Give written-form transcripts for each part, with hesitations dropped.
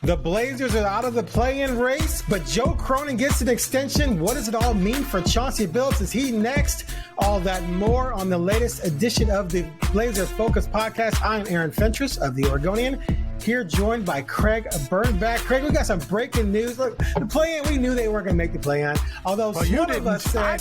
The Blazers are out of the play-in race, but Joe Cronin gets an extension. What does it all mean for Chauncey Billups? Is he next? All that and more on the latest edition of the Blazer Focus podcast. I'm Aaron Fentress of the Oregonian, here joined by Craig Birnbach. Craig, we got some breaking news. Look, the play-in, we knew they weren't going to make the play-in. Although one of us said,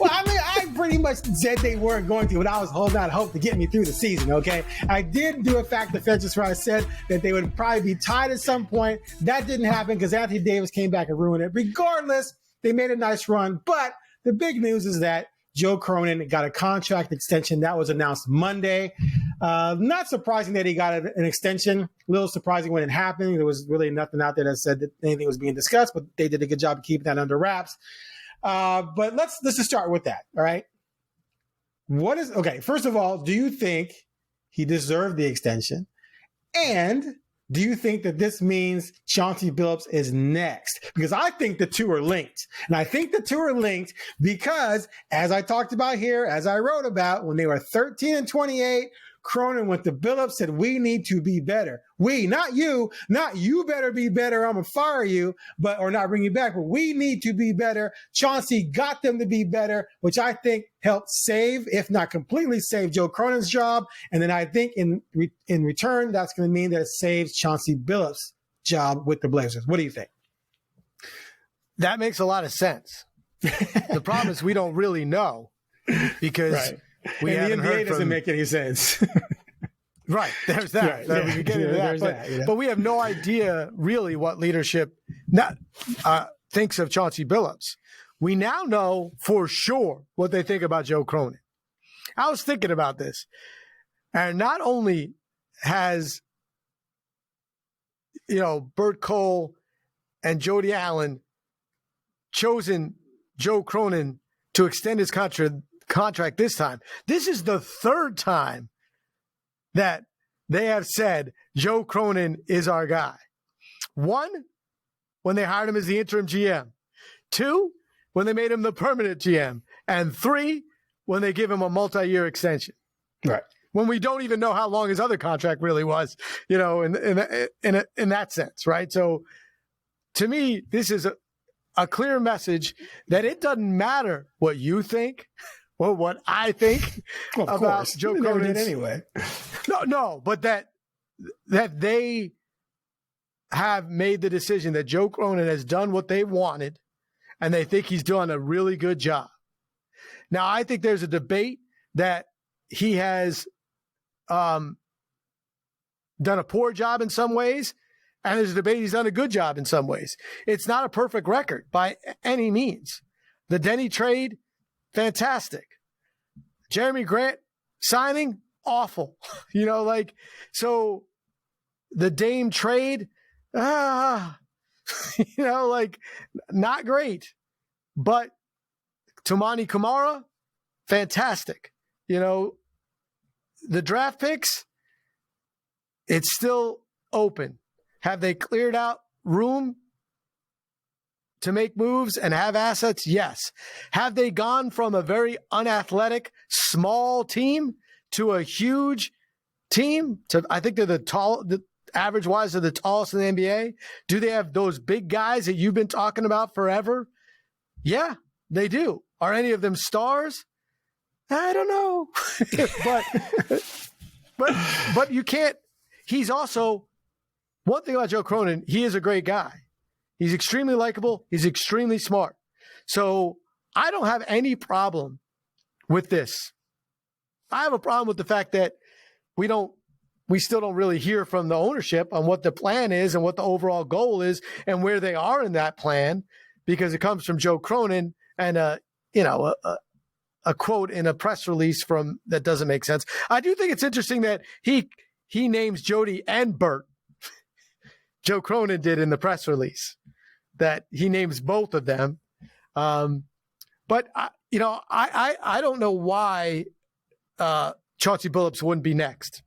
I pretty much said they weren't going to, but I was holding out hope to get me through the season, okay? I did do a fact of Fentress where I said that they would probably be tied at some point. That didn't happen because Anthony Davis came back and ruined it. Regardless, they made a nice run. But the big news is that Joe Cronin got a contract extension that was announced Monday. Not surprising that he got an extension. A little surprising when it happened. There was really nothing out there that said that anything was being discussed, but they did a good job of keeping that under wraps. But let's just start with that. All right. First of all, do you think he deserved the extension? And do you think that this means Chauncey Billups is next? Because I think the two are linked. And I think the two are linked because, as I talked about here, as I wrote about, when they were 13-28, Cronin went to Billups, said, we need to be better. We, not you better be better, I'm going to fire you, or not bring you back, but we need to be better. Chauncey got them to be better, which I think helped save, if not completely save, Joe Cronin's job. And then I think in return, that's going to mean that it saves Chauncey Billups' job with the Blazers. What do you think? That makes a lot of sense. The problem is we don't really know because right. The NBA doesn't make any sense. Right. There's that. Right. We can get into that. But we have no idea really what leadership thinks of Chauncey Billups. We now know for sure what they think about Joe Cronin. I was thinking about this. And not only has, Bert Cole and Jody Allen chosen Joe Cronin to extend his contract this time. This is the third time that they have said Joe Cronin is our guy. 1, when they hired him as the interim GM. 2, when they made him the permanent GM. And 3, when they give him a multi-year extension. Right. When we don't even know how long his other contract really was, in that sense, right? So to me, this is a clear message that it doesn't matter what you think or what I think about Joe Cronin anyway. No, but that they have made the decision that Joe Cronin has done what they wanted, and they think he's done a really good job. Now, I think there's a debate that he has done a poor job in some ways, and there's a debate he's done a good job in some ways. It's not a perfect record by any means. The Denny trade, fantastic. Jeremy Grant signing, awful. So the Dame trade, not great. But Toumani Camara, fantastic. The draft picks, it's still open. Have they cleared out room to make moves and have assets? Yes. Have they gone from a very unathletic, small team to a huge team? I think they're the average-wise, they're the tallest in the NBA. Do they have those big guys that you've been talking about forever? Yeah, they do. Are any of them stars? I don't know. but you can't. He's also, one thing about Joe Cronin, he is a great guy. He's extremely likable. He's extremely smart. So I don't have any problem with this. I have a problem with the fact that we still don't really hear from the ownership on what the plan is and what the overall goal is and where they are in that plan, because it comes from Joe Cronin and a quote in a press release that doesn't make sense. I do think it's interesting that he names Jody and Bert. Joe Cronin did in the press release that he names both of them. But I don't know why Chauncey Billups wouldn't be next.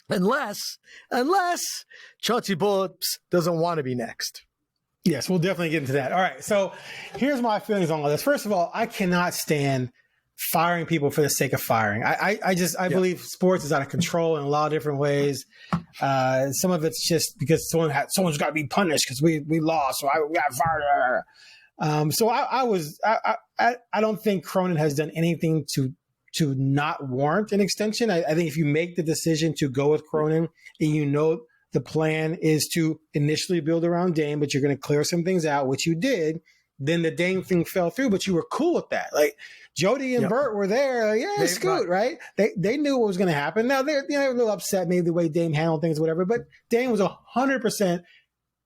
Unless Chauncey Billups doesn't want to be next. Yes, we'll definitely get into that. All right, so here's my feelings on all this. First of all, I cannot stand firing people for the sake of firing. I believe sports is out of control in a lot of different ways. Some of it's just because someone's got to be punished because we lost, so we got fired. So I don't think Cronin has done anything to not warrant an extension. I think if you make the decision to go with Cronin and the plan is to initially build around Dame, but you're going to clear some things out, which you did, then the Dame thing fell through, but you were cool with that. Like Jody and Bert were there. Like, Scoot, right? They knew what was going to happen. Now they're a little upset maybe the way Dame handled things, whatever, but Dame was 100%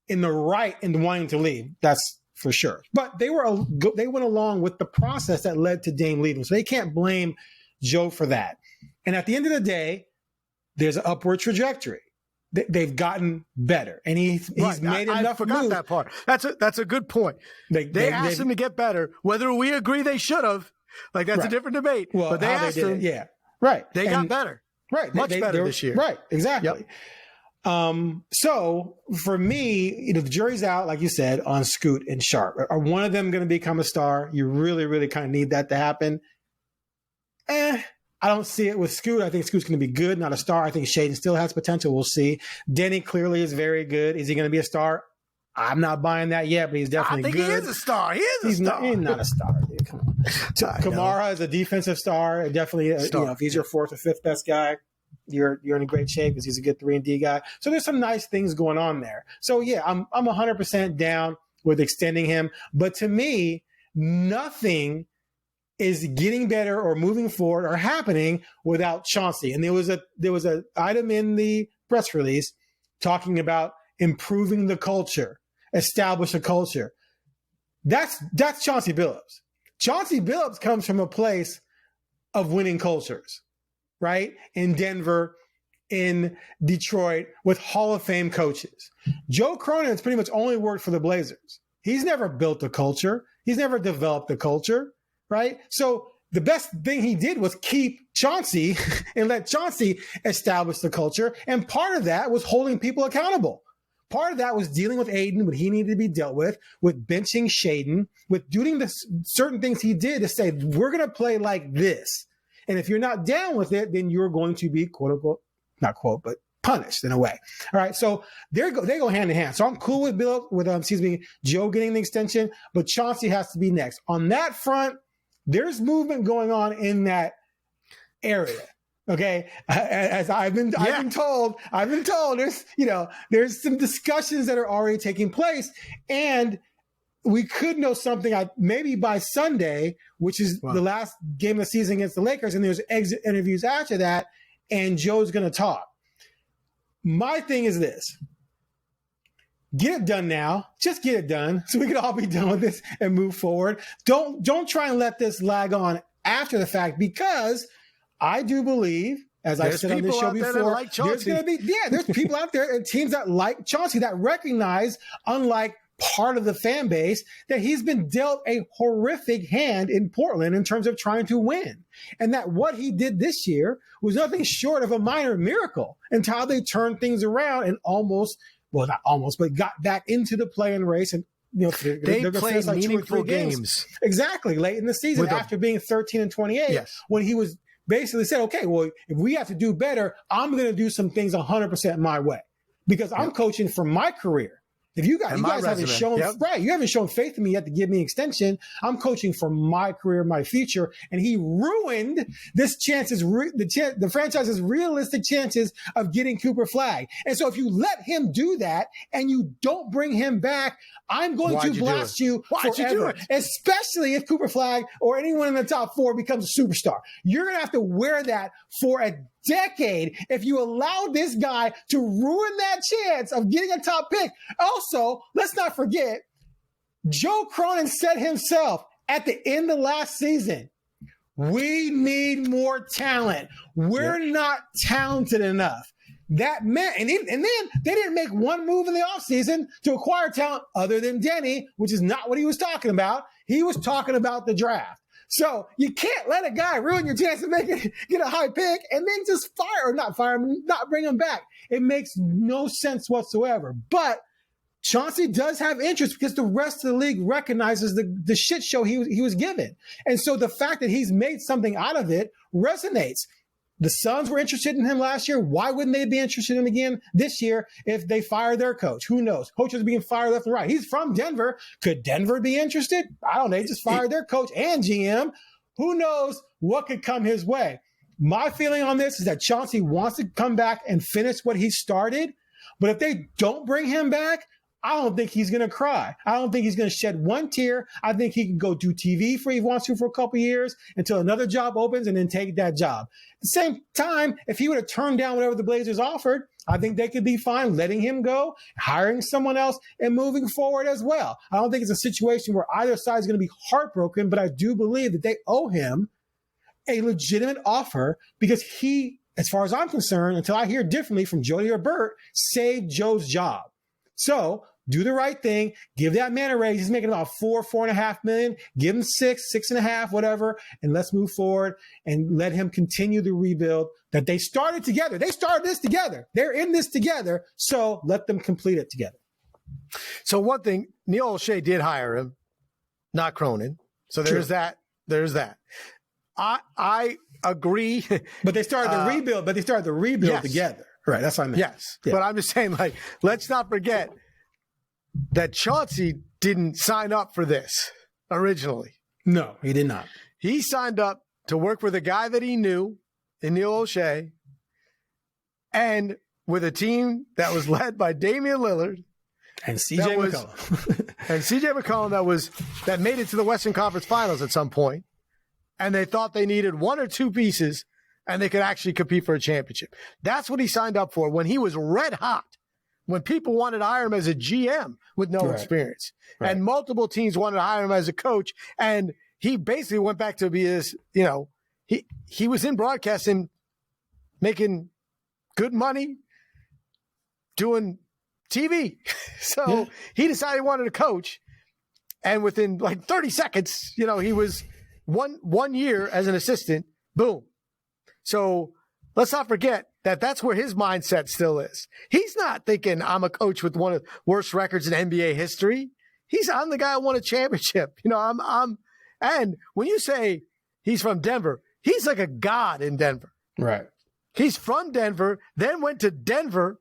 in the right in wanting to leave. That's for sure. But they went along with the process that led to Dame leaving. So they can't blame Joe for that. And at the end of the day, there's an upward trajectory. They've gotten better, and he's made enough. I forgot that part. That's a good point. They asked him to get better. Whether we agree they should have, that's a different debate. Well, but they asked him. Yeah, right. They got better. Right, much better this year. Right, exactly. Yep. So for me, the jury's out, like you said, on Scoot and Sharp. Are one of them going to become a star? You really, really kind of need that to happen. I don't see it with Scoot. I think Scoot's going to be good, not a star. I think Shaedon still has potential. We'll see. Denny clearly is very good. Is he going to be a star? I'm not buying that yet, but he's definitely good. I think he is a star. He's not a star, dude. Come on. Kamara is a defensive star. Definitely, if he's your fourth or fifth best guy, you're in a great shape because he's a good 3-and-D guy. So there's some nice things going on there. So, yeah, I'm 100% down with extending him. But to me, nothing is getting better or moving forward or happening without Chauncey. And there was an item in the press release talking about improving the culture, establish a culture. That's Chauncey Billups. Chauncey Billups comes from a place of winning cultures, right? In Denver, in Detroit, with Hall of Fame coaches. Joe Cronin has pretty much only worked for the Blazers. He's never built a culture. He's never developed a culture. Right? So the best thing he did was keep Chauncey and let Chauncey establish the culture. And part of that was holding people accountable. Part of that was dealing with Aiden, what he needed to be dealt with benching Shaedon, with doing the certain things he did to say, we're going to play like this. And if you're not down with it, then you're going to be, quote unquote, not quote, but punished in a way. All right. So they go hand in hand. So I'm cool with Joe getting the extension, but Chauncey has to be next. On that front, there's movement going on in that area. Okay. As I've been told there's some discussions that are already taking place, and we could know something maybe by Sunday, which is the last game of the season against the Lakers. And there's exit interviews after that. And Joe's going to talk. My thing is this. Get it done now. Just get it done so we can all be done with this and move forward. Don't try and let this lag on after the fact, because I do believe, as I've said on this show before, there's people out there and teams that like Chauncey, that recognize, unlike part of the fan base, that he's been dealt a horrific hand in Portland in terms of trying to win. And that what he did this year was nothing short of a minor miracle until how they turned things around and not almost, but got back into the play-in race. And they played like meaningful games. Exactly, late in the season after being 13-28, when he was basically said, okay, well, if we have to do better, I'm going to do some things 100% my way because I'm coaching for my career. If you guys haven't shown, you haven't shown faith in me yet to give me extension. I'm coaching for my career, my future. And he ruined the franchise's realistic chances of getting Cooper Flagg. And so if you let him do that and you don't bring him back, I'm going to blast you forever, especially if Cooper Flagg or anyone in the top four becomes a superstar. You're going to have to wear that for a decade if you allow this guy to ruin that chance of getting a top pick. Also, let's not forget, Joe Cronin said himself at the end of last season, we need more talent. We're not talented enough. That meant, and then they didn't make one move in the offseason to acquire talent other than Denny, which is not what he was talking about. He was talking about the draft. So you can't let a guy ruin your chance to get a high pick and then just not bring him back. It makes no sense whatsoever. But Chauncey does have interest because the rest of the league recognizes the shit show he was given. And so the fact that he's made something out of it resonates. The Suns were interested in him last year. Why wouldn't they be interested in him again this year if they fire their coach? Who knows? Coaches are being fired left and right. He's from Denver. Could Denver be interested? I don't know. They just fired their coach and GM. Who knows what could come his way? My feeling on this is that Chauncey wants to come back and finish what he started. But if they don't bring him back, I don't think he's going to cry. I don't think he's going to shed one tear. I think he can go do TV if he wants to for a couple of years until another job opens and then take that job. At the same time, if he would have turned down whatever the Blazers offered, I think they could be fine letting him go, hiring someone else, and moving forward as well. I don't think it's a situation where either side is going to be heartbroken, but I do believe that they owe him a legitimate offer because he, as far as I'm concerned, until I hear differently from Jody or Bert, saved Joe's job. So do the right thing. Give that man a raise. He's making about $4.5 million. Give him 6.5, whatever, and let's move forward and let him continue the rebuild that they started together. They started this together. They're in this together. So let them complete it together. So one thing, Neil O'Shea did hire him, not Cronin. So there's that. There's that. I agree. But they started the rebuild. Yes. Together. Right, that's what I meant. Yes, yeah. But I'm just saying, like, let's not forget that Chauncey didn't sign up for this originally. No, he did not. He signed up to work with a guy that he knew in Neil O'Shea and with a team that was led by Damian Lillard and C.J. McCollum. And C.J. McCollum that made it to the Western Conference Finals at some point, and they thought they needed one or two pieces and they could actually compete for a championship. That's what he signed up for when he was red hot, when people wanted to hire him as a GM with no experience. Right. And multiple teams wanted to hire him as a coach. And he basically went back to be this, he was in broadcasting, making good money, doing TV. So he decided he wanted to coach. And within like 30 seconds, he was one year as an assistant, boom. So let's not forget that that's where his mindset still is. He's not thinking I'm a coach with one of the worst records in NBA history. I'm the guy who won a championship. And when you say he's from Denver, he's like a god in Denver. Right. He's from Denver, then went to Denver,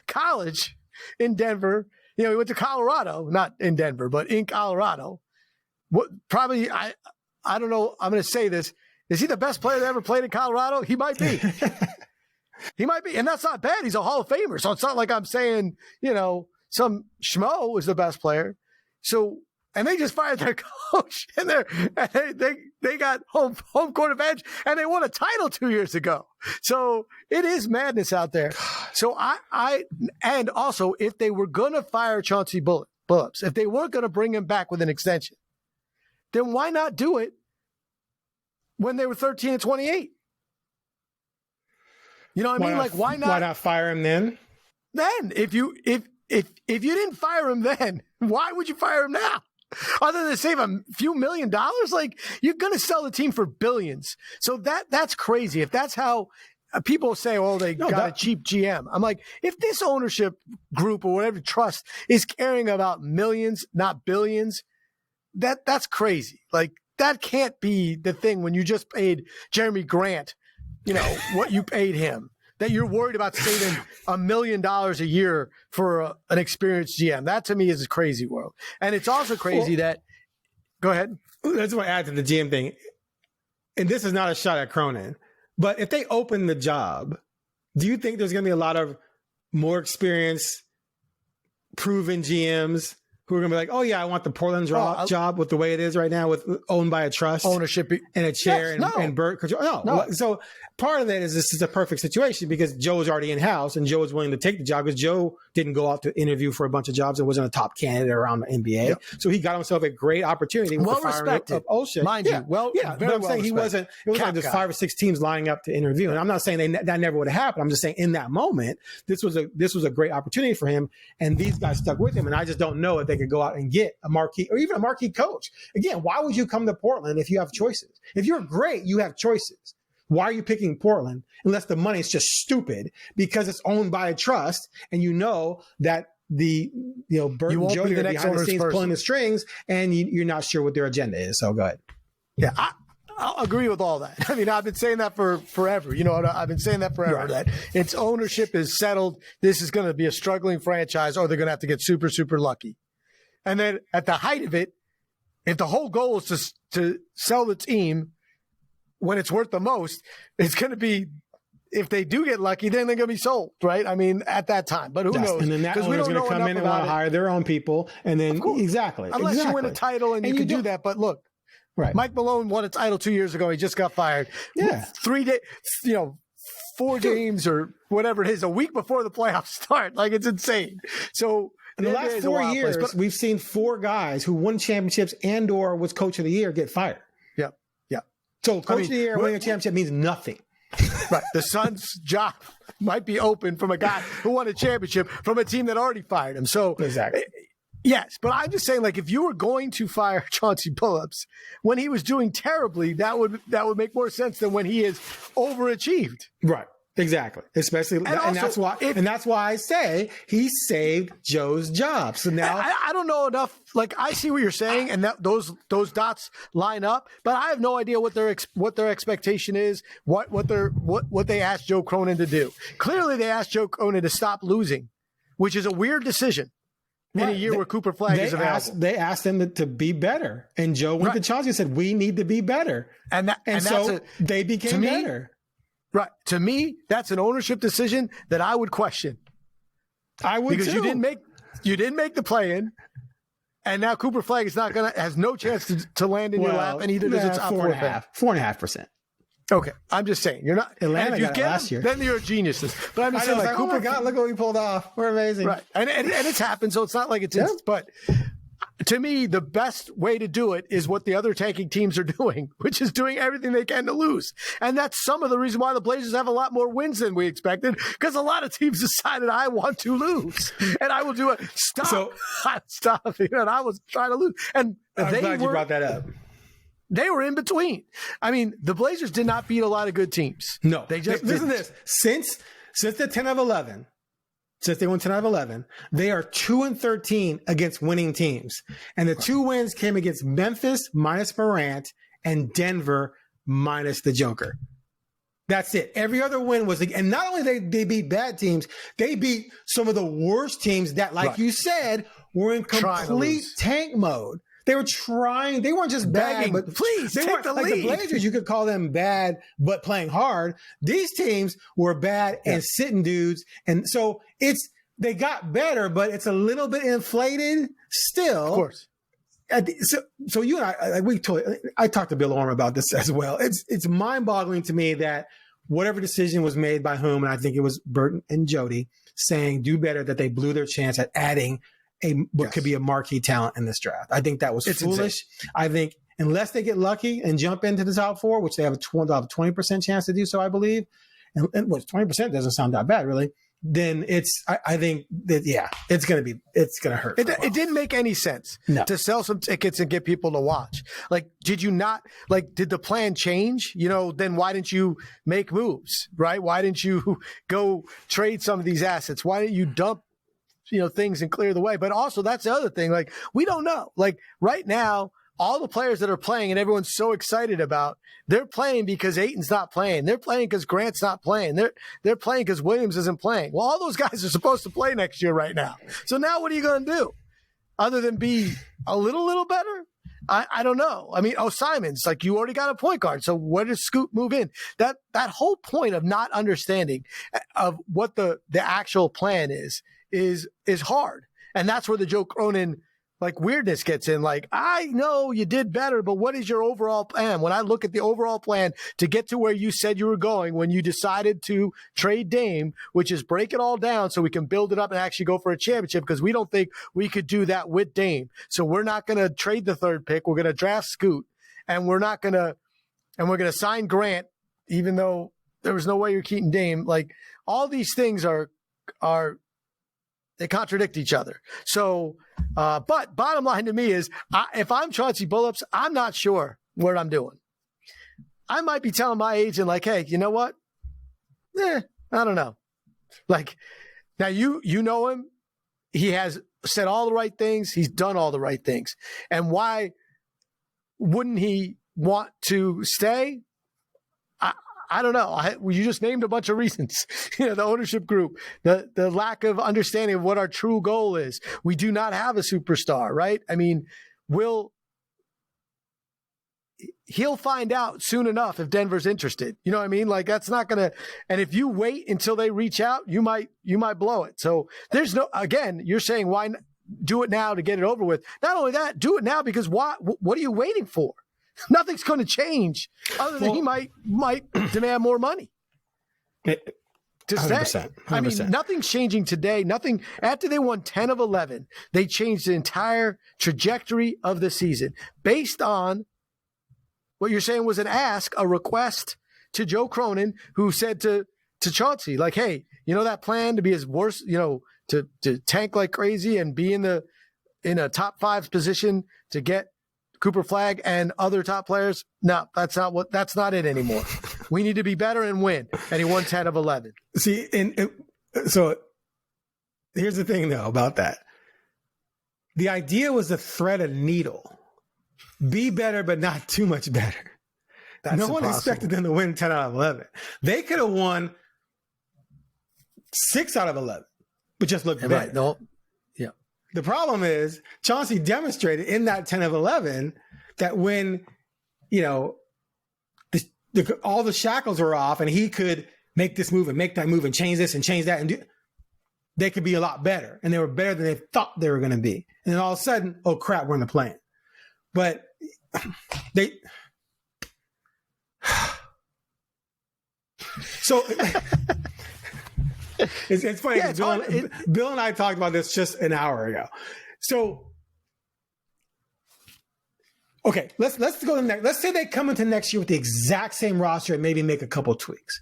college in Denver. He went to Colorado, not in Denver, but in Colorado. Probably, I don't know. I'm going to say this. Is he the best player that ever played in Colorado? He might be. He might be. And that's not bad. He's a Hall of Famer. So it's not like I'm saying, some schmo is the best player. So, and they just fired their coach and they got home court advantage and they won a title 2 years ago. So it is madness out there. So and also if they were going to fire Chauncey Billups, if they weren't going to bring him back with an extension, then why not do it when they were 13 and 28? You know what I mean? Like, why not? Why not fire him then? Then, if you didn't fire him then, why would you fire him now? Other than save a few $1 million? Like, you're going to sell the team for billions. So that's crazy. If that's how people say, they got a cheap GM. I'm like, if this ownership group or whatever trust is caring about millions, not billions, that's crazy. Like, that can't be the thing when you just paid Jeremy Grant, what you paid him, that you're worried about saving $1 million a year for an experienced GM. That to me is a crazy world. And it's also crazy go ahead. That's what I add to the GM thing. And this is not a shot at Cronin, but if they open the job, do you think there's going to be a lot of more experienced, proven GMs who are going to be like, oh, yeah, I want the Portland job with the way it is right now, with owned by a trust, ownership, and a chair and Bert control? No. So part of that is this is a perfect situation because Joe's already in-house and Joe is willing to take the job because Joe didn't go out to interview for a bunch of jobs and wasn't a top candidate around the NBA. Yep. So he got himself a great opportunity with the firing of O'Shea. Mind you. Well, yeah, but I'm saying it wasn't like there's 5 or 6 teams lining up to interview. And I'm not saying that never would have happened. I'm just saying in that moment, this was a great opportunity for him. And these guys stuck with him. And I just don't know if they could go out and get a marquee or even a marquee coach. Again, why would you come to Portland if you have choices? If you're great, you have choices. Why are you picking Portland unless the money is just stupid because it's owned by a trust and you know that Bert and Jody are behind the scenes pulling the strings, and you're not sure what their agenda is. So go ahead. Yeah, I'll agree with all that. I mean, I've been saying that for forever. I've been saying that forever, that its ownership is settled. This is going to be a struggling franchise, or they're going to have to get super, super lucky. And then at the height of it, if the whole goal is to sell the team when it's worth the most, it's going to be, if they do get lucky, then they're going to be sold, right? I mean, at that time. But who knows? And then that owner's going to come in and want to hire their own people. And then, exactly. Unless you win a title and you can do that. But look, Mike Malone won a title 2 years ago. He just got fired. Yeah. 3 days, 4 games or whatever it is, a week before the playoffs start. Like, it's insane. So in the last 4 years, we've seen 4 guys who won championships and or was coach of the year get fired. Yeah. Yeah. So coach of the year winning a championship means nothing. Right. The Suns' job might be open from a guy who won a championship from a team that already fired him. So exactly. Yes, but I'm just saying, like, if you were going to fire Chauncey Billups when he was doing terribly, that would make more sense than when he is overachieved. Right. Exactly. Especially, and that's why I say he saved Joe's job. So now I don't know enough. Like, I see what you're saying, and that those dots line up, but I have no idea what their expectation is. What they asked Joe Cronin to do. Clearly, they asked Joe Cronin to stop losing, which is a weird decision. In a year where Cooper Flag is available. They asked him to be better. And Joe went to Chauncey and said, we need to be better. And so they became better. Right. To me, that's an ownership decision that I would question. I would because too. you didn't make the play-in, and now Cooper Flag has no chance to land in your lap, and either does its 4.5%. Okay, I'm just saying you're not. Atlanta got it last year. Then you're a genius. But I'm just saying, like, Cooper, oh my God, look what we pulled off. We're amazing, right? And it's happened, so it's not like it's. Yeah. But to me, the best way to do it is what the other tanking teams are doing, which is doing everything they can to lose. And that's some of the reason why the Blazers have a lot more wins than we expected, because a lot of teams decided I want to lose, and I will do it. Stop. And I was trying to lose, and I'm glad you brought that up. They were in between. I mean, the Blazers did not beat a lot of good teams. No. They just listen to this. Since the 10 of 11, since they won 10 out of 11, they are 2-13 against winning teams. And the 2 wins came against Memphis minus Morant and Denver minus the Joker. That's it. Every other win was, and not only they beat bad teams, they beat some of the worst teams that, like you said, were in complete tank mode. They were trying. They weren't just begging, bad, but please they weren't take the like lead. The Blazers. You could call them bad, but playing hard. These teams were bad and sitting dudes, and so they got better, but it's a little bit inflated still. Of course. So you and I talked to Bill Orm about this as well. It's mind-boggling to me that whatever decision was made by whom, and I think it was Burton and Jody, saying do better, that they blew their chance at adding what could be a marquee talent in this draft. I think that was foolish. Insane. I think unless they get lucky and jump into the top 4, which they have a 20% chance to do so, I believe, and 20% doesn't sound that bad, really, then I think that, it's going to hurt. It didn't make any sense to sell some tickets and get people to watch. Like, did the plan change? Then why didn't you make moves, right? Why didn't you go trade some of these assets? Why didn't you dump things and clear the way? But also, that's the other thing. Like, we don't know. Like, right now, all the players that are playing and everyone's so excited about, they're playing because Ayton's not playing. They're playing because Grant's not playing. They're playing because Williams isn't playing. Well, all those guys are supposed to play next year right now. So now what are you going to do other than be a little better? I don't know. I mean, Simon's like, you already got a point guard. So where does Scoot move in? That whole point of not understanding of what the actual plan is hard. And that's where the Joe Cronin weirdness gets in. Like, I know you did better, but what is your overall plan? When I look at the overall plan to get to where you said you were going when you decided to trade Dame, which is break it all down so we can build it up and actually go for a championship, because we don't think we could do that with Dame. So we're not going to trade the 3rd pick. We're going to draft Scoot, and we're going to sign Grant, even though there was no way you're keeping Dame. Like, all these things are they contradict each other. So, but bottom line to me is, if I'm Chauncey Billups, I'm not sure what I'm doing. I might be telling my agent, like, hey, you know what? I don't know. Like, now you know him. he has said all the right things. He's done all the right things. And why wouldn't he want to stay? I don't know. You just named a bunch of reasons. The ownership group, the lack of understanding of what our true goal is. We do not have a superstar, right? I mean, he'll find out soon enough if Denver's interested. You know what I mean? Like, that's not going to, and if you wait until they reach out, you might blow it. So there's again, you're saying why do it now to get it over with? Not only that, do it now because what are you waiting for? Nothing's going to change other than he might demand more money to stay. 100%. I mean, nothing's changing today. Nothing after they won 10 of 11, they changed the entire trajectory of the season based on what you're saying was a request to Joe Cronin, who said to Chauncey, like, hey, that plan to be his worst, to tank like crazy and be in a top 5 position to get Cooper Flagg and other top players. No, that's not it anymore. We need to be better and win. And he won 10 of 11. See, so here's the thing though about that. The idea was to thread a needle. Be better, but not too much better. No one expected them to win 10 out of 11. They could have won 6 out of 11, but just looked better. Right. No. Yeah. The problem is Chauncey demonstrated in that 10 of 11 that when, all the shackles were off and he could make this move and make that move and change this and change that and they could be a lot better. And they were better than they thought they were going to be. And then all of a sudden, oh crap, we're in the play-in. But so it's funny. Yeah, Bill and I talked about this just an hour ago. So, okay, let's go to the next. Let's say they come into next year with the exact same roster and maybe make a couple tweaks.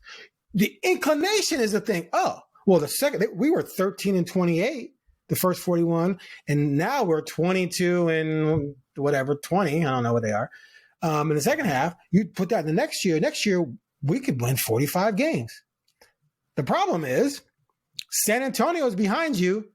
The inclination is the thing. Oh, well, we were 13-28, the first 41, and now we're 22 and whatever, 20. I don't know what they are. In the second half, you put that in the next year. Next year, we could win 45 games. The problem is San Antonio's behind you.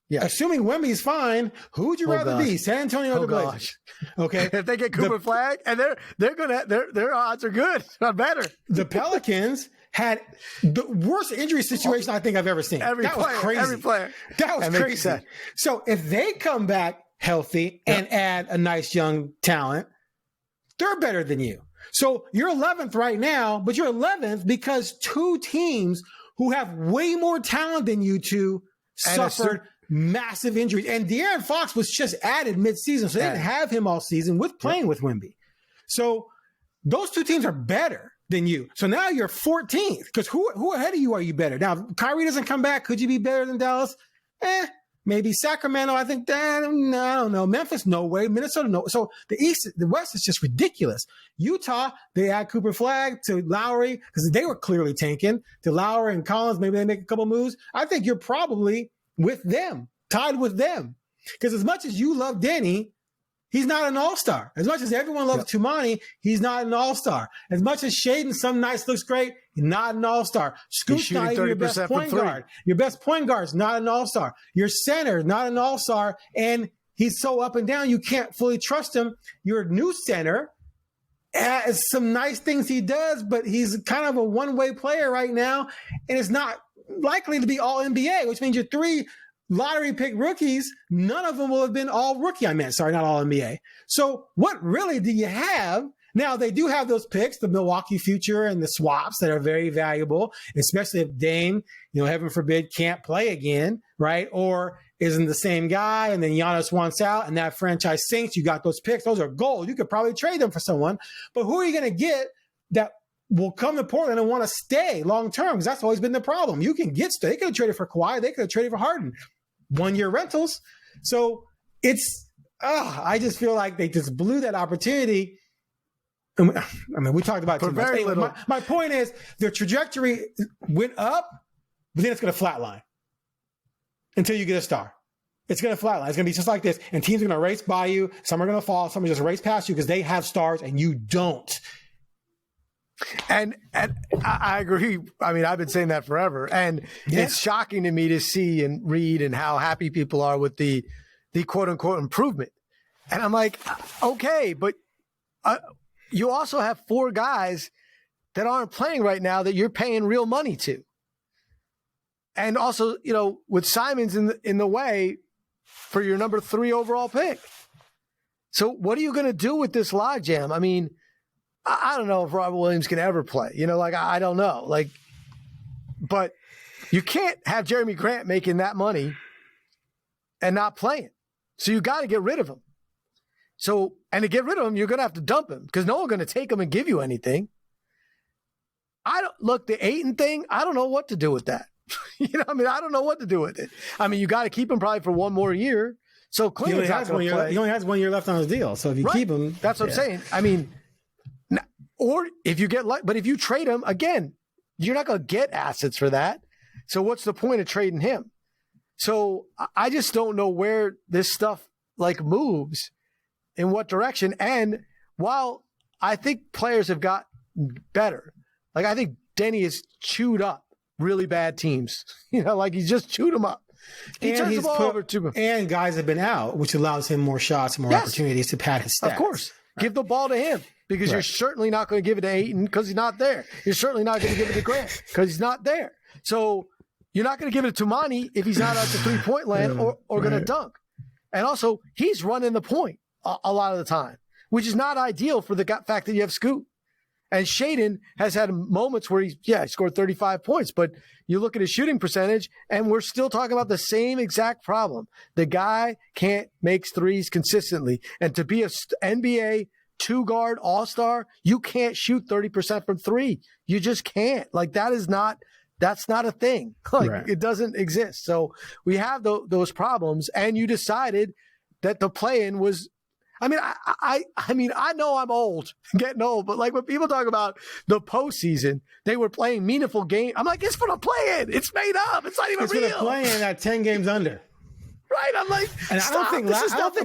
Yeah. Assuming Wemby's fine, who would you rather be, San Antonio or the Blazers? Okay, if they get Cooper Flagg, and their odds are good, not better. The Pelicans had the worst injury situation I think I've ever seen. That was crazy. Every player. That was crazy. So if they come back healthy and add a nice young talent, they're better than you. So you're 11th right now, but you're 11th because 2 teams who have way more talent than you two suffered massive injuries. And De'Aaron Fox was just added midseason, so they didn't have him all season with playing with Wemby. So those 2 teams are better than you. So now you're 14th because who ahead of you are you better? Now, if Kyrie doesn't come back, could you be better than Dallas? Maybe. Sacramento, I think, I don't know. Memphis, no way. Minnesota, no. So the West is just ridiculous. Utah, they add Cooper Flagg to Lowry because they were clearly tanking. To Lowry and Collins, maybe they make a couple moves. I think you're probably with them, tied with them. Because as much as you love Denny, he's not an all-star. As much as everyone loves Tumani, he's not an all-star. As much as Shaden some nights looks great, he's not an all-star. Scoot's not even your best point guard. Your best point guard's not an all-star. Your center, not an all-star. And he's so up and down, you can't fully trust him. Your new center has some nice things he does, but he's kind of a one-way player right now. And it's not likely to be all NBA, which means your 3 lottery pick rookies, none of them will have been all rookie. Not all NBA. So what really do you have? Now they do have those picks, the Milwaukee future and the swaps that are very valuable, especially if Dame, heaven forbid, can't play again, right? Or isn't the same guy and then Giannis wants out and that franchise sinks. You got those picks. Those are gold. You could probably trade them for someone, but who are you going to get that will come to Portland and want to stay long term? Because that's always been the problem. You can get they could have traded for Kawhi. They could have traded for Harden. 1-year rentals. So I just feel like they just blew that opportunity. We talked about it too much. Anyway, my point is their trajectory went up, but then it's going to flatline until you get a star. It's going to flatline. It's going to be just like this. And teams are going to race by you. Some are going to fall. Some are just race past you because they have stars and you don't. And I agree. I mean, I've been saying that forever. And it's shocking to me to see and read and how happy people are with the quote unquote improvement. And I'm like, okay, but you also have 4 guys that aren't playing right now that you're paying real money to. And also, with Simons in the way for your number 3 overall pick. So what are you going to do with this logjam? I mean, I don't know if Robert Williams can ever play. I don't know. But you can't have Jeremy Grant making that money and not playing. So you got to get rid of him. So, and to get rid of him, you're going to have to dump him because no one's going to take him and give you anything. The Ayton thing, I don't know what to do with that. I don't know what to do with it. I mean, you got to keep him probably for one more year. So Clinton's not going to play. He only has 1 year left on his deal. So if you keep him. That's what I'm saying. I mean, or if you but if you trade him, again, you're not going to get assets for that. So what's the point of trading him? So I just don't know where this stuff moves, in what direction. And while I think players have got better, I think Denny has chewed up really bad teams. He's just chewed them up. He turns the ball over to him. And guys have been out, which allows him more shots, more opportunities to pad his stats. Of course. Right. Give the ball to him. Because you're certainly not going to give it to Ayton because he's not there. You're certainly not going to give it to Grant because he's not there. So you're not going to give it to Tumani if he's not at the 3-point land or going to dunk. And also, he's running the point a lot of the time, which is not ideal for the fact that you have Scoot. And Shaedon has had moments where he scored 35 points, but you look at his shooting percentage, and we're still talking about the same exact problem. The guy can't make threes consistently. And to be a NBA 2-guard all-star, you can't shoot 30% from 3. You just can't. That's not a thing. It doesn't exist. So we have those problems, and you decided that the play-in was. I mean, I know I'm getting old, but when people talk about the postseason, they were playing meaningful games. I'm like, it's for the play-in. It's made up. It's not even real. It's for the play-in at 10 games under. Right, I'm like, and I don't think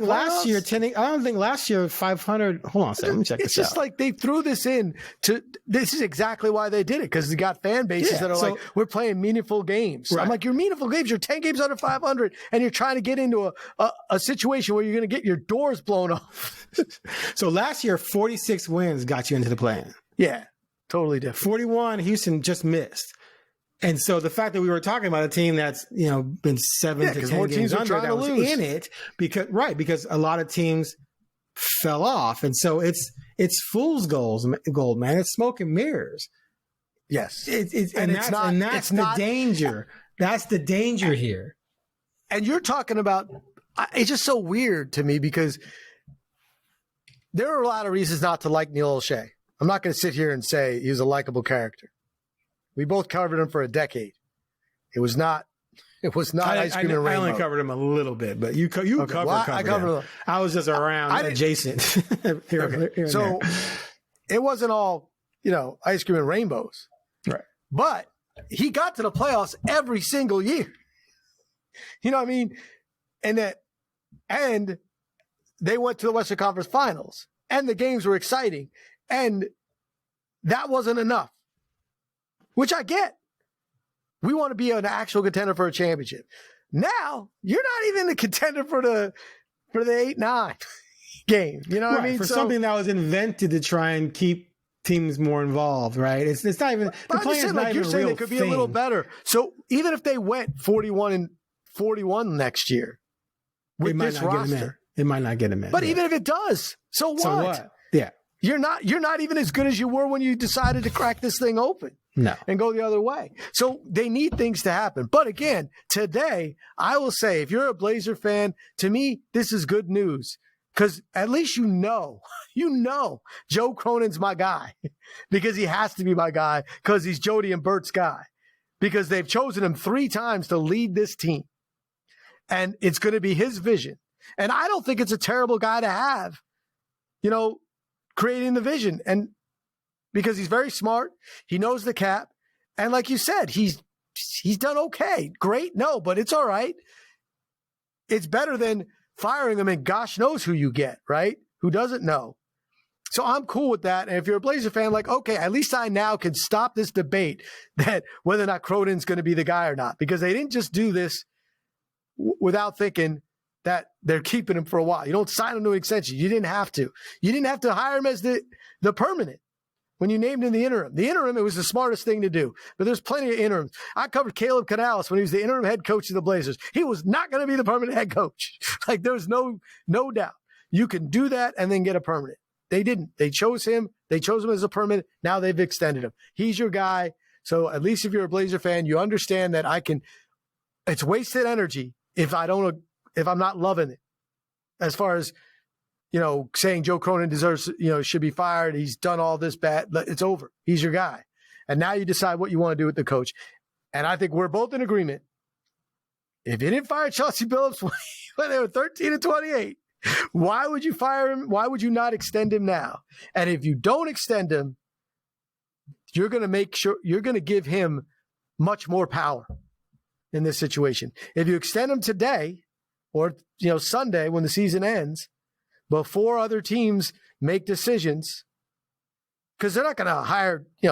last year 500. Hold on a second, let me check this out. It's just they threw this in to. This is exactly why they did it, because they got fan bases that are we're playing meaningful games. Right. I'm like, you're meaningful games. You're 10 games under 500, and you're trying to get into a situation where you're going to get your doors blown off. So last year, 46 wins got you into the play-in. Yeah, totally different. 41, Houston just missed. And so the fact that we were talking about a team that's, been 7 to 10 games under that was in it because a lot of teams fell off. And so it's fool's gold, man. It's smoke and mirrors. Yes. That's the danger. That's the danger here. And you're talking about, it's just so weird to me because there are a lot of reasons not to like Neil O'Shea. I'm not going to sit here and say he was a likable character. We both covered him for a decade. It was not ice cream and rainbow. I only covered him a little bit, but you covered him. I was just around adjacent. Here so it wasn't all, ice cream and rainbows. Right. But he got to the playoffs every single year. You know what I mean? And they went to the Western Conference Finals, and the games were exciting. And that wasn't enough. Which I get. We want to be an actual contender for a championship. Now, you're not even a contender for the 8-9 game. You know what I mean? For something that was invented to try and keep teams more involved, right? It's not even the play-in's not even a real thing. They could be a little better. So even if they went 41-41 next year with this roster, it might not get them in. But even if it does, so what? So what? Yeah. You're not even as good as you were when you decided to crack this thing open. No. And go the other way. So they need things to happen. But again, today, I will say, if you're a Blazer fan, to me, this is good news. Because at least you know Joe Cronin's my guy. Because he has to be my guy. Because he's Jody and Bert's guy. Because they've chosen him 3 times to lead this team. And it's going to be his vision. And I don't think it's a terrible guy to have, creating the vision. And because he's very smart. He knows the cap. And like you said, he's done okay. Great? No, but it's all right. It's better than firing him and gosh knows who you get, right? Who doesn't know. So I'm cool with that. And if you're a Blazer fan, like, okay, at least I now can stop this debate that whether or not Cronin's going to be the guy or not, because they didn't just do this without thinking that they're keeping him for a while. You don't sign him to an extension. You didn't have to. You didn't have to hire him as the permanent when you named him the interim. The interim, it was the smartest thing to do. But there's plenty of interims. I covered Caleb Canales when he was the interim head coach of the Blazers. He was not going to be the permanent head coach. Like, there's no doubt. You can do that and then get a permanent. They didn't. They chose him. They chose him as a permanent. Now they've extended him. He's your guy. So at least if you're a Blazer fan, you understand that it's wasted energy if I'm not loving it. As far as, saying Joe Cronin deserves, should be fired. He's done all this bad. It's over. He's your guy. And now you decide what you want to do with the coach. And I think we're both in agreement. If you didn't fire Chauncey Billups when they were 13-28, why would you fire him? Why would you not extend him now? And if you don't extend him, you're going to make sure you're going to give him much more power in this situation. If you extend him today or, Sunday when the season ends, before other teams make decisions, because they're not going to hire, they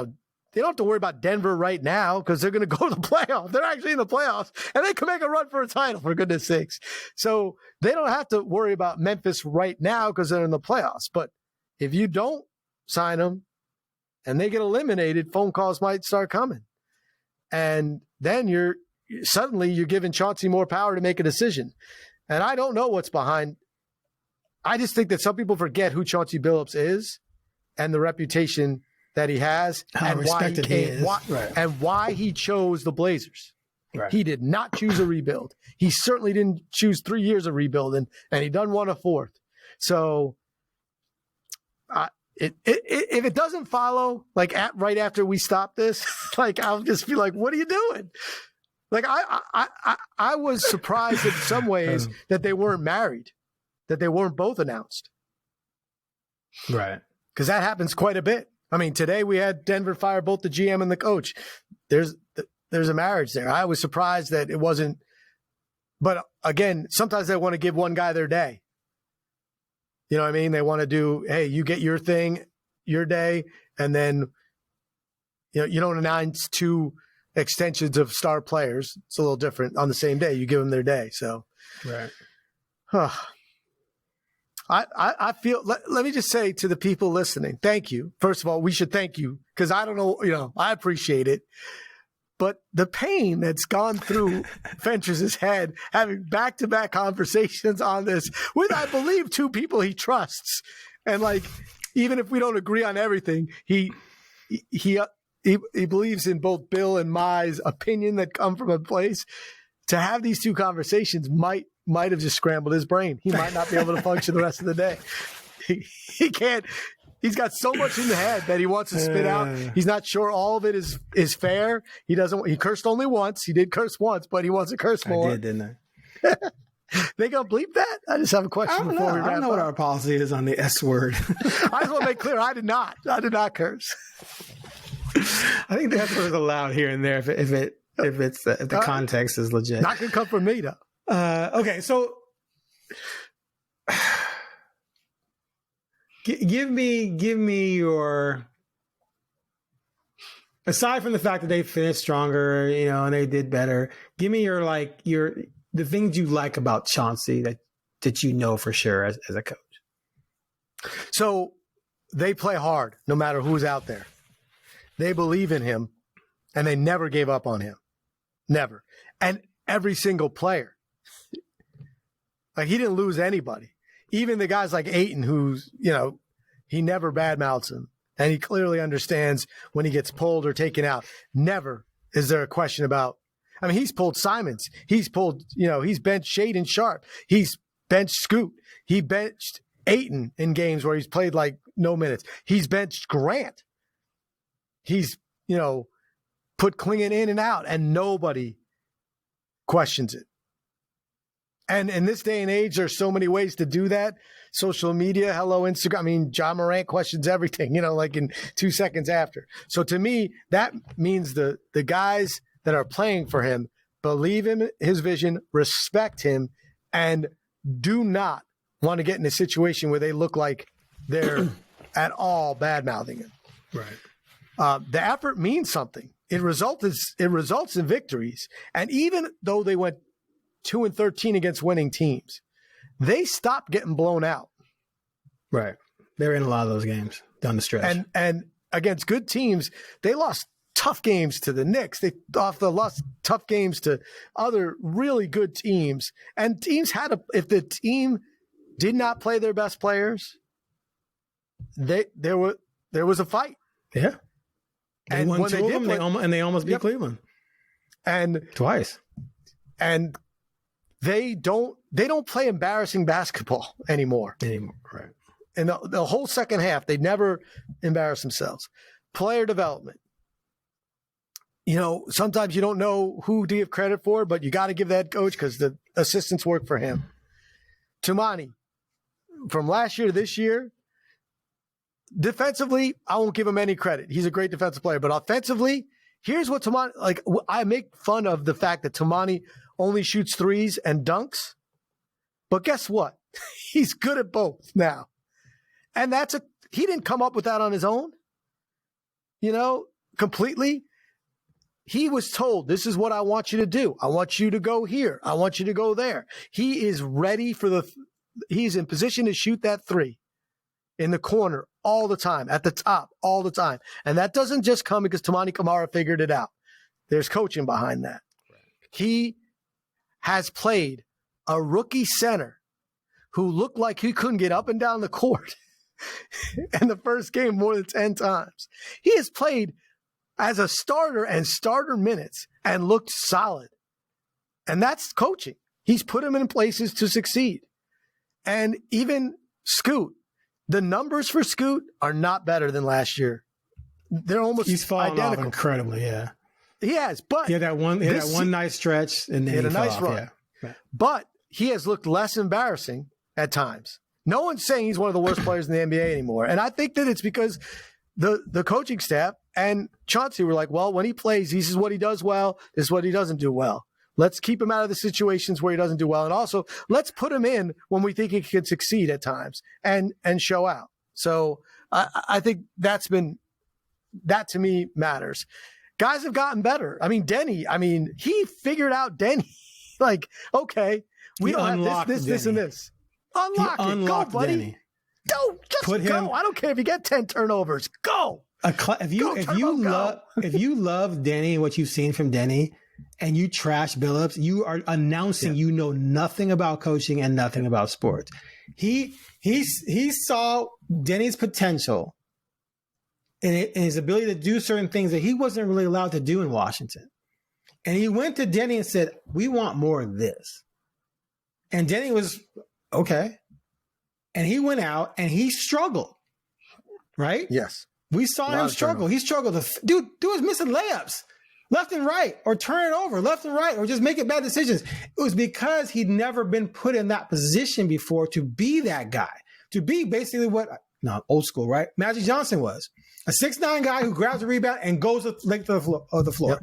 don't have to worry about Denver right now because they're going to go to the playoffs. They're actually in the playoffs, and they can make a run for a title, for goodness sakes. So they don't have to worry about Memphis right now because they're in the playoffs. But if you don't sign them and they get eliminated, phone calls might start coming. And then you're giving Chauncey more power to make a decision. And I don't know what's behind. I just think that some people forget who Chauncey Billups is and the reputation that he has and why he chose the Blazers. Right. He did not choose a rebuild. He certainly didn't choose 3 years of rebuilding, and he done won a fourth. So if it doesn't follow, like right after we stop this, like I'll just be like, what are you doing? Like I was surprised in some ways that they weren't married, that they weren't both announced. Right. Because that happens quite a bit. I mean, today we had Denver fire both the GM and the coach. There's a marriage there. I was surprised that it wasn't. But again, sometimes they want to give one guy their day. You know what I mean? They want to do, hey, you get your thing, your day, and then you don't announce two extensions of star players. It's a little different on the same day. You give them their day. So, right. I feel, let me just say to the people listening, thank you. First of all, we should thank you because I don't know, I appreciate it. But the pain that's gone through Fentress's head, having back-to-back conversations on this with, I believe, two people he trusts. And like, even if we don't agree on everything, he believes in both Bill and Mai's opinion that come from a place. To have these two conversations might have just scrambled his brain. He might not be able to function the rest of the day. He can't. He's got so much in the head that he wants to spit out. He's not sure all of it is fair. He cursed only once. He did curse once, but he wants to curse more. I did, didn't I? They gonna bleep that? I just have a question before we wrap up. I don't know what our policy is on the S word. I just want to make clear, I did not curse. I think the S word is allowed here and there if the context is legit. Not gonna come from me though. Okay, so give me your, aside from the fact that they finished stronger, and they did better. Give me the things you like about Chauncey that you know for sure as a coach. So they play hard no matter who's out there. They believe in him, and they never gave up on him. Never. And every single player. Like, he didn't lose anybody. Even the guys like Ayton, who's, he never badmouths him. And he clearly understands when he gets pulled or taken out. Never is there a question about, he's pulled Simons. He's pulled, he's benched Shaedon Sharpe. He's benched Scoot. He benched Ayton in games where he's played like no minutes. He's benched Grant. He's, put Klingon in and out, and nobody questions it. And in this day and age, there's so many ways to do that. Social media, hello, Instagram. John Morant questions everything, like in 2 seconds after. So to me, that means the guys that are playing for him believe in his vision, respect him, and do not want to get in a situation where they look like they're at all bad-mouthing him. Right. The effort means something. It results in victories. And even though they went 2-13 against winning teams, they stopped getting blown out. Right. They're in a lot of those games down the stretch. And against good teams, they lost tough games to the Knicks. They lost tough games to other really good teams. And teams if the team did not play their best players, there was a fight. Yeah. They won two of them, they almost beat Cleveland. And twice. And they don't play embarrassing basketball anymore. Right. And the whole second half, they never embarrass themselves. Player development. Sometimes you don't know who to give credit for, but you got to give that coach because the assistants work for him. Tumani, from last year to this year, defensively, I won't give him any credit. He's a great defensive player. But offensively, here's what Tumani, I make fun of the fact that Tumani only shoots threes and dunks. But guess what? He's good at both now. And he didn't come up with that on his own, completely. He was told, this is what I want you to do. I want you to go here. I want you to go there. He is ready he's in position to shoot that three in the corner all the time, at the top all the time. And that doesn't just come because Tumani Kamara figured it out. There's coaching behind that. He has played a rookie center who looked like he couldn't get up and down the court in the first game more than 10 times. He has played as a starter and starter minutes and looked solid. And that's coaching. He's put him in places to succeed. And even Scoot, the numbers for Scoot are not better than last year. They're almost He's fallen identical. Off incredibly, yeah. He has, but he had that one nice stretch and then he had a nice run. Yeah. Right. But he has looked less embarrassing at times. No one's saying he's one of the worst players in the NBA anymore. And I think that it's because the coaching staff and Chauncey were like, well, when he plays, this is what he does well. This is what he doesn't do well. Let's keep him out of the situations where he doesn't do well. And also, let's put him in when we think he could succeed at times and show out. So I think that to me matters. Guys have gotten better. I mean, Denny, he figured out Denny. Like, okay, we don't have this, and this. Unlock it. Go, buddy. Denny. Go. Just go. I don't care if you get 10 turnovers. Go. If you love Denny, what you've seen from Denny, and you trash Billups, you are announcing you know nothing about coaching and nothing about sports. He saw Denny's potential and his ability to do certain things that he wasn't really allowed to do in Washington. And he went to Denny and said, we want more of this. And Denny was, okay. And he went out and he struggled, right? Yes. We saw him struggle. He struggled. Dude was missing layups left and right, or turn it over left and right, or just making bad decisions. It was because he'd never been put in that position before to be that guy, to be basically old school, right? Magic Johnson was a 6'9" guy who grabs a rebound and goes the length of the floor.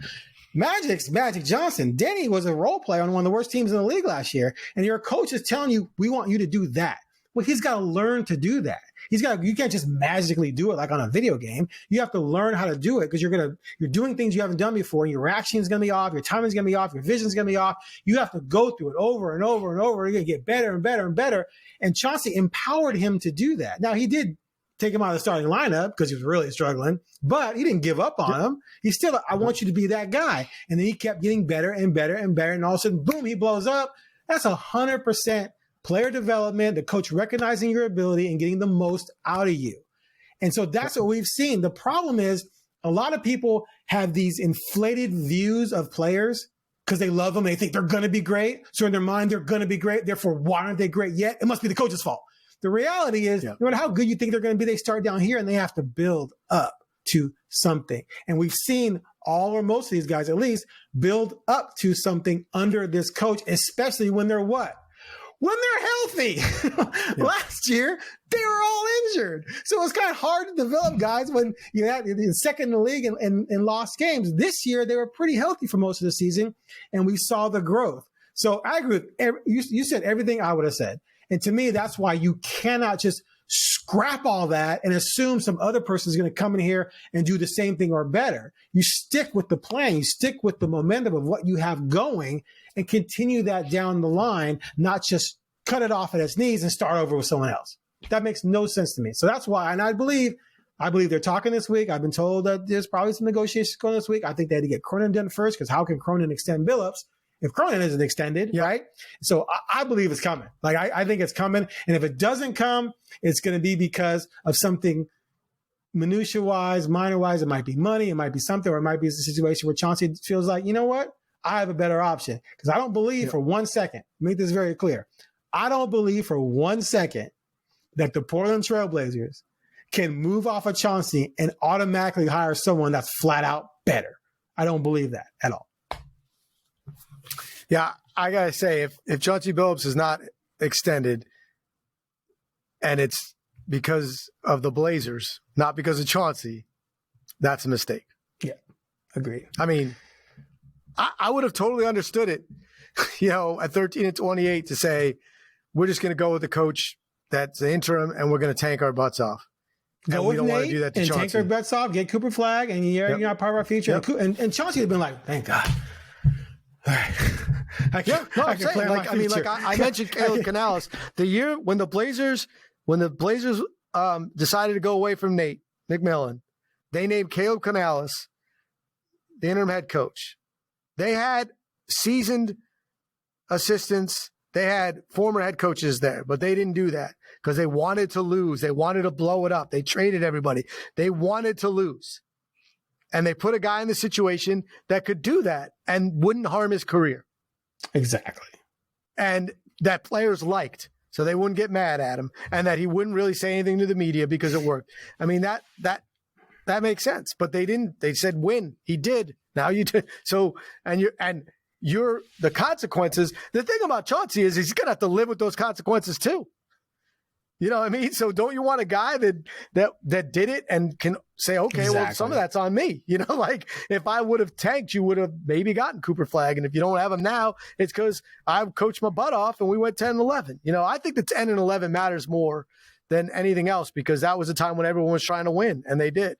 Yep. Magic Johnson. Denny was a role player on one of the worst teams in the league last year, and your coach is telling you, we want you to do that. Well, he's got to learn to do that. You can't just magically do it like on a video game. You have to learn how to do it because you're doing things you haven't done before. And your reaction is going to be off. Your timing is going to be off. Your vision is going to be off. You have to go through it over and over and over. You're going to get better and better and better. And Chauncey empowered him to do that. Now, he did take him out of the starting lineup because he was really struggling, but he didn't give up on him. He's still, I want you to be that guy. And then he kept getting better and better and better. And all of a sudden, boom, he blows up. That's 100% player development, the coach recognizing your ability and getting the most out of you. And so that's what we've seen. The problem is a lot of people have these inflated views of players because they love them. They think they're going to be great. So in their mind, they're going to be great. Therefore, why aren't they great yet? It must be the coach's fault. The reality is, no matter how good you think they're going to be, they start down here and they have to build up to something. And we've seen all or most of these guys, at least, build up to something under this coach, especially when they're what? When they're healthy. Last year, they were all injured. So it's kind of hard to develop guys when you're second in the league and lost games. This year, they were pretty healthy for most of the season, and we saw the growth. So I agree with you said everything I would have said. And to me, that's why you cannot just scrap all that and assume some other person is going to come in here and do the same thing or better. You stick with the plan. You stick with the momentum of what you have going and continue that down the line, not just cut it off at its knees and start over with someone else. That makes no sense to me. So that's why, and I believe they're talking this week. I've been told that there's probably some negotiations going this week. I think they had to get Cronin done first, because how can Cronin extend Billups if Cronin isn't extended, right? So I believe it's coming. Like, I think it's coming. And if it doesn't come, it's going to be because of something minutia-wise, minor-wise. It might be money. It might be something, or it might be a situation where Chauncey feels like, you know what? I have a better option. Because I don't believe for 1 second, make this very clear, I don't believe for 1 second that the Portland Trailblazers can move off of Chauncey and automatically hire someone that's flat out better. I don't believe that at all. Yeah, I got to say, if Chauncey Billups is not extended and it's because of the Blazers, not because of Chauncey, that's a mistake. Yeah, agree. I mean, I would have totally understood it, at 13-28 to say, we're just going to go with the coach that's the interim and we're going to tank our butts off. Go we don't want to do that to Chauncey. Tank our butts off, get Cooper Flag, and you're not part of our future. Yep. And Chauncey would have been like, thank God. All right. I mentioned Caleb Canales. The year when the Blazers decided to go away from Nate McMillan, they named Caleb Canales the interim head coach. They had seasoned assistants. They had former head coaches there, but they didn't do that because they wanted to lose. They wanted to blow it up. They traded everybody. They wanted to lose. And they put a guy in the situation that could do that and wouldn't harm his career. Exactly. And that players liked, so they wouldn't get mad at him, and that he wouldn't really say anything to the media because it worked. I mean, that makes sense, but they didn't. They said win. He did. Now you did. So, you're the consequences. The thing about Chauncey is he's going to have to live with those consequences too. You know what I mean? So don't you want a guy that did it and can say, okay, exactly. Well, some of that's on me. Like if I would have tanked, you would have maybe gotten Cooper Flag. And if you don't have him now, it's because I coached my butt off and we went 10-11. I think the 10 and 11 matters more than anything else because that was a time when everyone was trying to win and they did.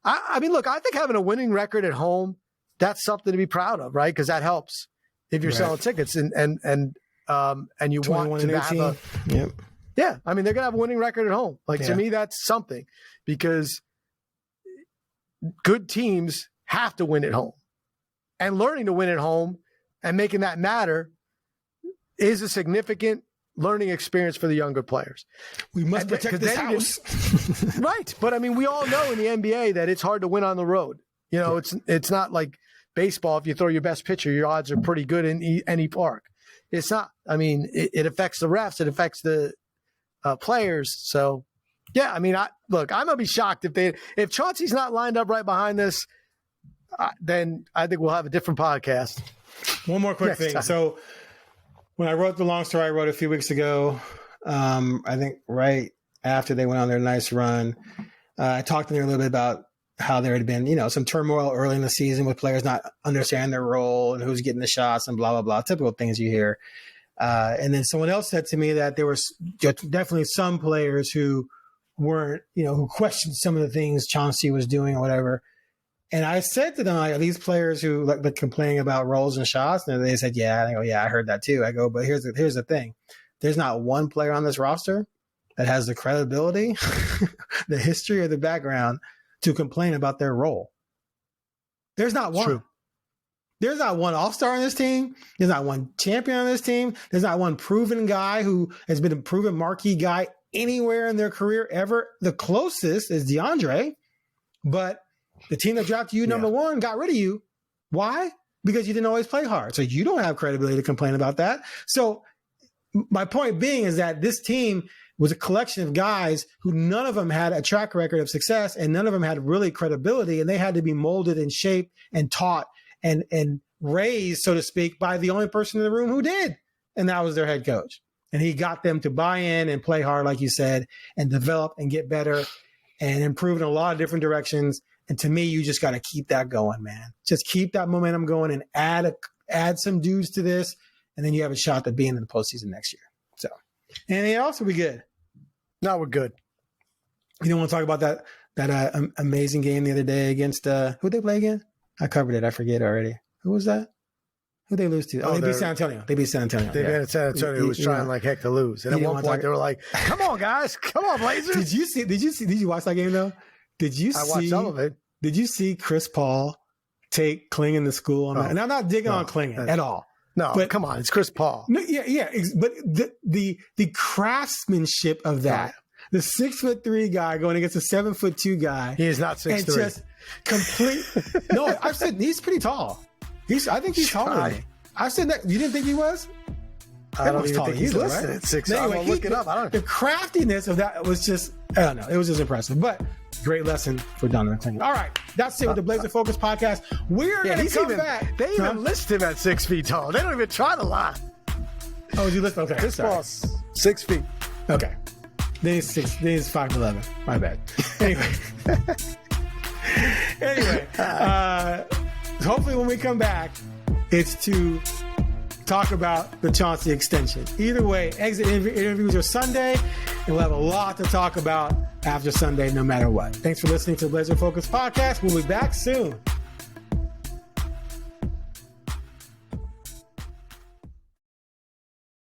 I mean, look, I think having a winning record at home, that's something to be proud of, right? Because that helps if you're selling tickets and you want to have a yep. Yeah, I mean, they're going to have a winning record at home. To me, that's something because good teams have to win at home. And learning to win at home and making that matter is a significant learning experience for the younger players. We must protect this house. Right. But, I mean, we all know in the NBA that it's hard to win on the road. It's not like baseball. If you throw your best pitcher, your odds are pretty good in any park. It's not. I mean, it affects the refs. It affects the players. So, yeah, I mean, I'm going to be shocked if Chauncey's not lined up right behind this, then I think we'll have a different podcast. One more quick thing. Time. So when I wrote the long story I wrote a few weeks ago, I think right after they went on their nice run, I talked in there a little bit about how there had been, some turmoil early in the season with players not understanding their role and who's getting the shots and blah, blah, blah, typical things you hear. And then someone else said to me that there was definitely some players who weren't, who questioned some of the things Chauncey was doing or whatever. And I said to them, are these players who like complaining about roles and shots? And they said, yeah. And I go, yeah, I heard that too. I go, but here's the thing. There's not one player on this roster that has the credibility, the history, or the background to complain about their role. There's not one. True. There's not one all-star on this team. There's not one champion on this team. There's not one proven guy who has been a proven marquee guy anywhere in their career ever. The closest is DeAndre, but the team that drafted you number one got rid of you. Why? Because you didn't always play hard. So you don't have credibility to complain about that. So my point being is that this team was a collection of guys who none of them had a track record of success and none of them had really credibility, and they had to be molded and shaped and taught and raised, so to speak, by the only person in the room who did. And that was their head coach. And he got them to buy in and play hard, like you said, and develop and get better and improve in a lot of different directions. And to me, you just got to keep that going, man. Just keep that momentum going and add some dudes to this. And then you have a shot at being in the postseason next year. So anything else will be good. No, we're good. You don't want to talk about that amazing game the other day against who'd they play again? I covered it. I forget already. Who was that? Who'd they lose to? Oh, they beat San Antonio. They beat San Antonio. They beat San Antonio, who was trying like heck to lose. And at one point, they were like, "Come on, guys! Come on, Blazers!" Did you watch that game though? I watched some of it. Did you see Chris Paul take Klingon to school on that? And I'm not digging on Klingon at all. No, but come on, it's Chris Paul. No, yeah. But the craftsmanship of that, the 6'3" guy going against a 7'2" guy. He is not 6'3". Just complete. No, I've said he's pretty tall. I think he's taller than me. I said that. You didn't think he was? I don't even think he's listed at 6'. I'm gonna look it up. The craftiness of that was just, I don't know. It was just impressive. But great lesson for Donovan Klingon. All right. That's it with the Blazer Focus podcast. We're going to come back. They even list him at 6 feet tall. They don't even try to lie. Oh, you list? Okay. This boss, 6 feet. Okay. Then he's 5'11". My bad. Anyway. Hopefully when we come back, it's to talk about the Chauncey extension. Either way, exit interviews are Sunday, and we'll have a lot to talk about after Sunday, no matter what. Thanks for listening to the Blazer Focus podcast. We'll be back soon.